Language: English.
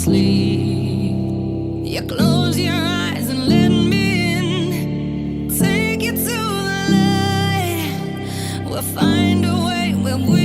sleep. You close your eyes and let me in. Take you to the light. We'll find a way when we